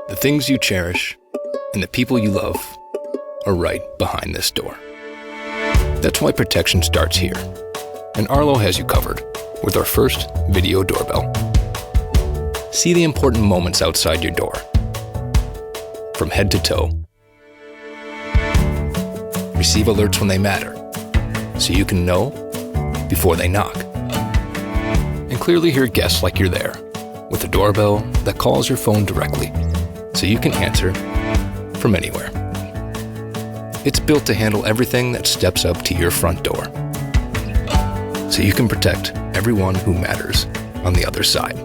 The things you cherish and the people you love are right behind this door. That's why protection starts here. And Arlo has you covered with our first video doorbell. See the important moments outside your door, from head to toe. Receive alerts when they matter, so you can know before they knock. And clearly hear guests like you're there, with a doorbell that calls your phone directly, so you can answer from anywhere. It's built to handle everything that steps up to your front door, so you can protect everyone who matters on the other side.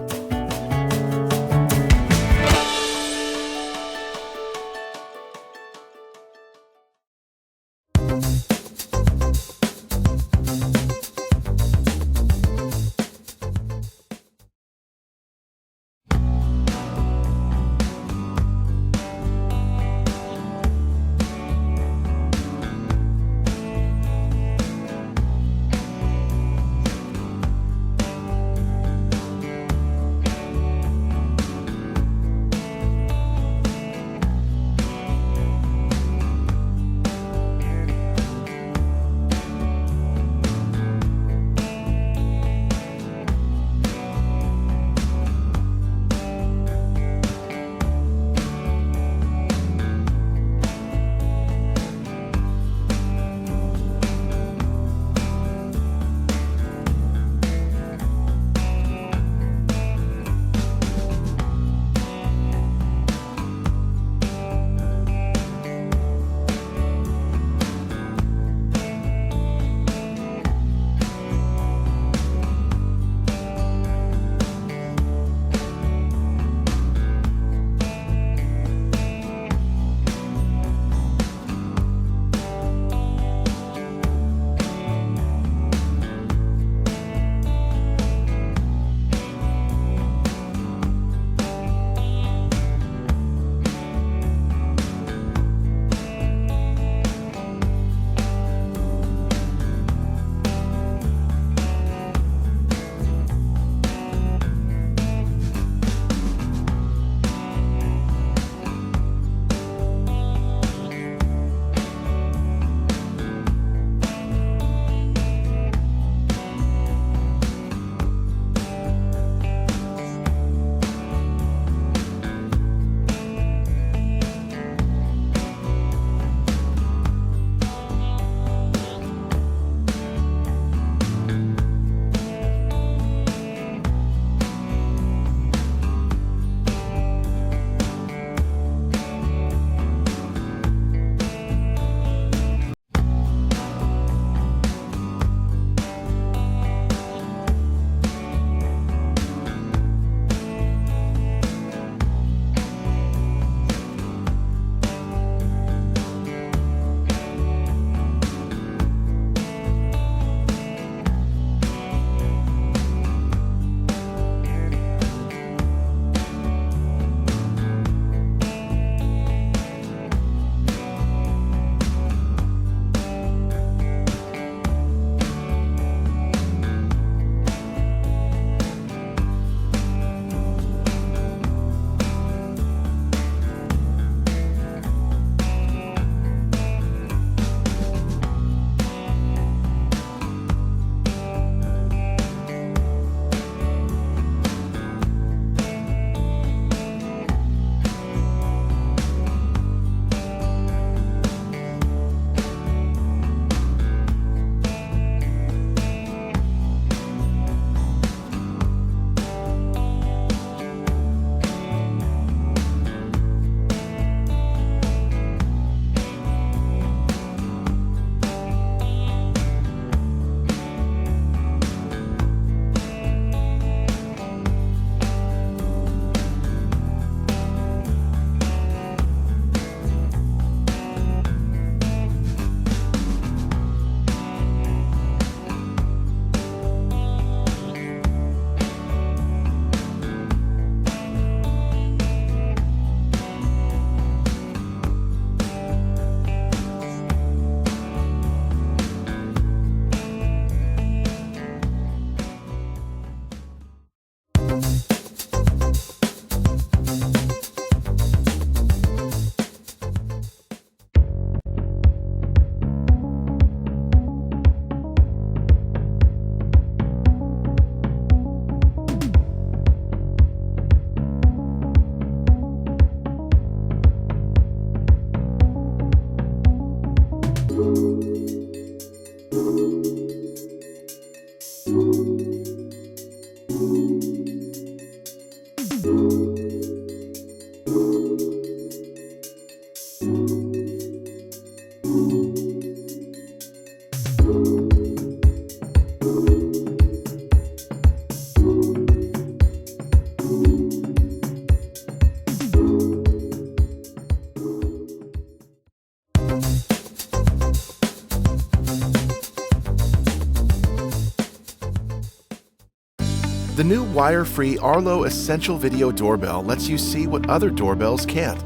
The new wire-free Arlo Essential Video Doorbell lets you see what other doorbells can't.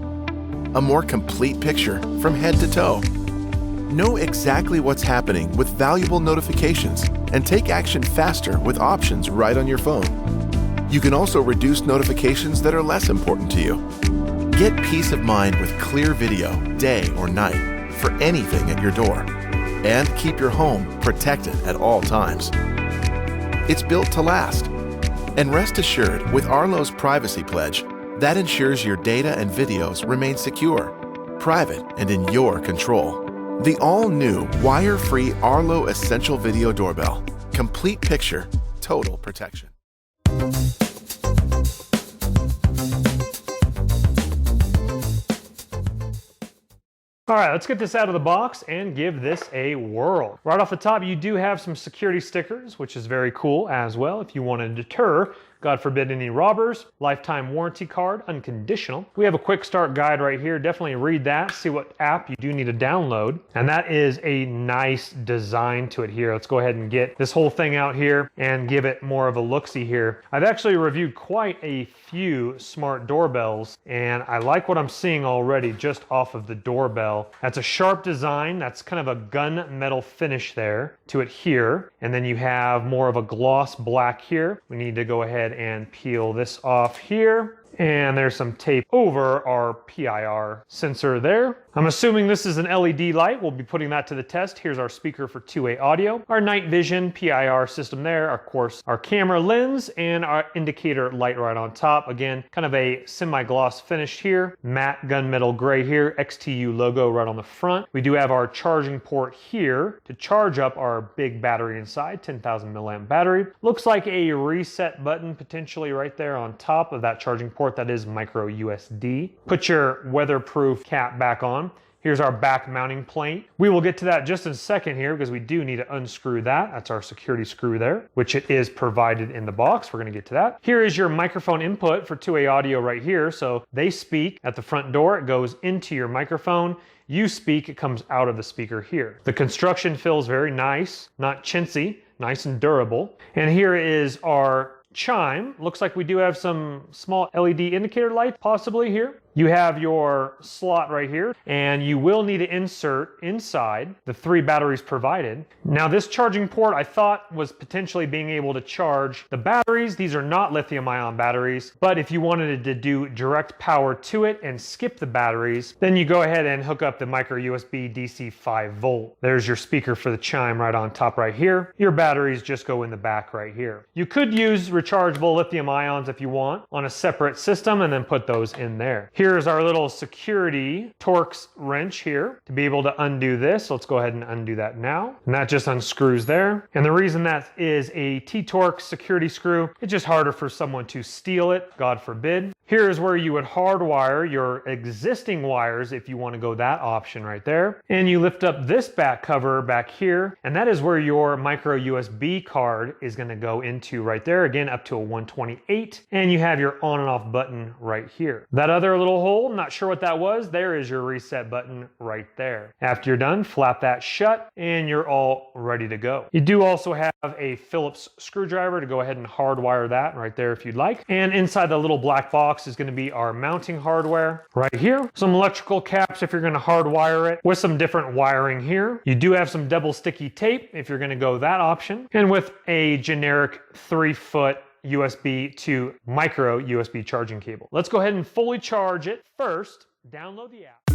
A more complete picture from head to toe. Know exactly what's happening with valuable notifications and take action faster with options right on your phone. You can also reduce notifications that are less important to you. Get peace of mind with clear video, day or night, for anything at your door. And keep your home protected at all times. It's built to last. And rest assured, with Arlo's Privacy Pledge, that ensures your data and videos remain secure, private, and in your control. The all-new wire-free Arlo Essential Video Doorbell. Complete picture, total protection. All right, let's get this out of the box and give this a whirl. Right off the top, you do have some security stickers, which is very cool as well if you want to deter, God forbid, any robbers. Lifetime warranty card, unconditional. We have a quick start guide right here. Definitely read that, see what app you do need to download. And that is a nice design to it here. Let's go ahead and get this whole thing out here and give it more of a look-see here. I've actually reviewed quite a few smart doorbells, and I like what I'm seeing already just off of the doorbell. That's a sharp design. That's kind of a gunmetal finish there to it here. And then you have more of a gloss black here. We need to go ahead and peel this off here. And there's some tape over our PIR sensor there. I'm assuming this is an LED light. We'll be putting that to the test. Here's our speaker for two-way audio, our night vision PIR system there, of course, our camera lens, and our indicator light right on top. Again, kind of a semi-gloss finish here, matte gunmetal gray here, XTU logo right on the front. We do have our charging port here to charge up our big battery inside, 10,000 milliamp battery. Looks like a reset button potentially right there on top of that charging port. That is micro USB. Put your weatherproof cap back on. Here's our back mounting plate. We will get to that just in a second here because we do need to unscrew that. That's our security screw there, which it is provided in the box. We're going to get to that. Here is your microphone input for two-way audio right here. So they speak at the front door. It goes into your microphone. You speak, it comes out of the speaker here. The construction feels very nice, not chintzy, nice and durable. And here is our chime. Looks like we do have some small LED indicator light possibly here. You have your slot right here, and you will need to insert inside the 3 batteries provided. Now this charging port I thought was potentially being able to charge the batteries. These are not lithium ion batteries, but if you wanted to do direct power to it and skip the batteries, then you go ahead and hook up the micro USB DC 5 volt. There's your speaker for the chime right on top right here. Your batteries just go in the back right here. You could use rechargeable lithium ions if you want on a separate system and then put those in there. Here's our little security Torx wrench here to be able to undo this. So let's go ahead and undo that now. And that just unscrews there. And the reason that is a T-Torx security screw, it's just harder for someone to steal it, God forbid. Here is where you would hardwire your existing wires if you want to go that option right there. And you lift up this back cover back here, and that is where your micro USB card is going to go into right there. Again, up to a 128, and you have your on and off button right here. That other little hole, I'm not sure what that was. There is your reset button right there. After you're done, flap that shut, and you're all ready to go. You do also have a Phillips screwdriver to go ahead and hardwire that right there if you'd like. And inside the little black box is going to be our mounting hardware right here. Some electrical caps if you're going to hardwire it with some different wiring here. You do have some double sticky tape if you're going to go that option. And with a generic 3-foot USB to micro USB charging cable. Let's go ahead and fully charge it. First, download the app.